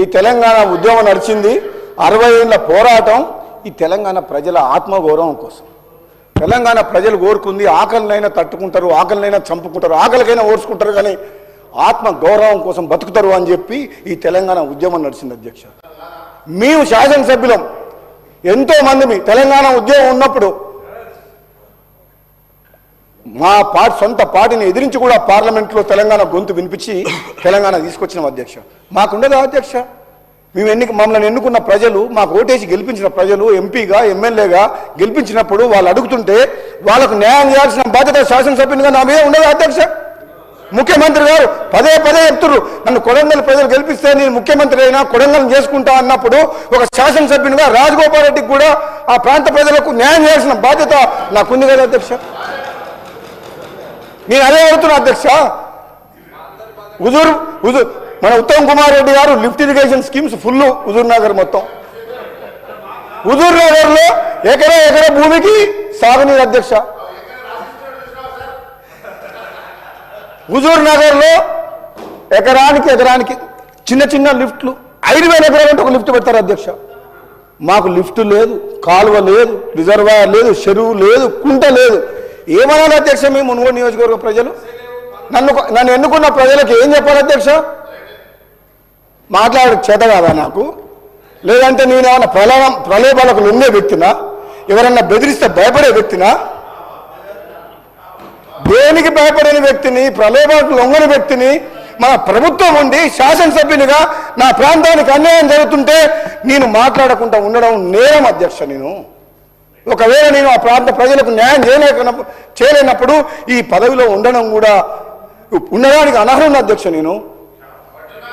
ఈ తెలంగాణ ఉద్యమం నడిచింది 60 ఏళ్ల పోరాటం ఈ తెలంగాణ ప్రజల ఆత్మగౌరవం కోసం. తెలంగాణ ప్రజలు కోరుకుంది ఆకలినైనా తట్టుకుంటారు, ఆకలినైనా చంపుకుంటారు, ఆకలికైనా ఓర్చుకుంటారు, కానీ ఆత్మ గౌరవం కోసం బతుకుతారు అని చెప్పి ఈ తెలంగాణ ఉద్యమం నడిచింది అధ్యక్ష. మేము శాసనసభ్యులం ఎంతోమంది మీ తెలంగాణ ఉద్యమం ఉన్నప్పుడు మా సొంత పార్టీని ఎదిరించి కూడా పార్లమెంట్లో తెలంగాణ గొంతు వినిపించి తెలంగాణ తీసుకొచ్చినాం అధ్యక్ష. మాకుండదా అధ్యక్ష? మమ్మల్ని ఎన్నుకున్న ప్రజలు, మాకు ఓటేసి గెలిపించిన ప్రజలు ఎంపీగా ఎమ్మెల్యేగా గెలిపించినప్పుడు వాళ్ళు అడుగుతుంటే వాళ్ళకు న్యాయం చేయాల్సిన బాధ్యత శాసనసభ్యునిగా నా మీద ఉండదా అధ్యక్ష? ముఖ్యమంత్రి గారు పదే చెప్తున్నారు, నన్ను కొడంగల్ ప్రజలు గెలిపిస్తే నేను ముఖ్యమంత్రి అయినా కొడంగల్ చేసుకుంటా అన్నప్పుడు ఒక శాసనసభ్యునిగా రాజగోపాల్ రెడ్డికి కూడా ఆ ప్రాంత ప్రజలకు న్యాయం చేయాల్సిన బాధ్యత నాకుంది కదా అధ్యక్ష. నేను అదే అడుగుతున్నా అధ్యక్ష. మన ఉత్తమ్ కుమార్ రెడ్డి గారు lift irrigation schemes full Huzur Nagar మొత్తం. హుజూర్ నగర్ లో ఎకరా భూమికి సాగునీరు అధ్యక్ష. హుజూర్ నగర్ లో ఎకరానికి చిన్న లిఫ్ట్లు 5,000 ఎకరాలు అంటే ఒక లిఫ్ట్ పెడతారు అధ్యక్ష. మాకు లిఫ్ట్ లేదు, కాలువ లేదు, రిజర్వాయర్ లేదు, చెరువు లేదు, కుంట లేదు. ఏమనాలి అధ్యక్ష? మేము మునుగోడు నియోజకవర్గ ప్రజలు నన్ను ఎన్నుకున్న ప్రజలకు ఏం చెప్పాలి అధ్యక్ష? మాట్లాడే చేత కాదా నాకు? లేదంటే నేను ఏమన్నా ప్రలోభాలకు లొంగే వ్యక్తినా? ఎవరన్నా బెదిరిస్తే భయపడే వ్యక్తినా? దేనికి భయపడని వ్యక్తిని, ప్రలోభాలకు లొంగని వ్యక్తిని మన ప్రభుత్వం ఉండి శాసనసభ్యునిగా నా ప్రాంతానికి అన్యాయం జరుగుతుంటే నేను మాట్లాడకుండా ఉండడం నేరం అధ్యక్ష. ఒకవేళ నేను ఆ ప్రాంత ప్రజలకు న్యాయం చేయలేనప్పుడు ఈ పదవిలో ఉండడానికి అనర్హుని అధ్యక్ష.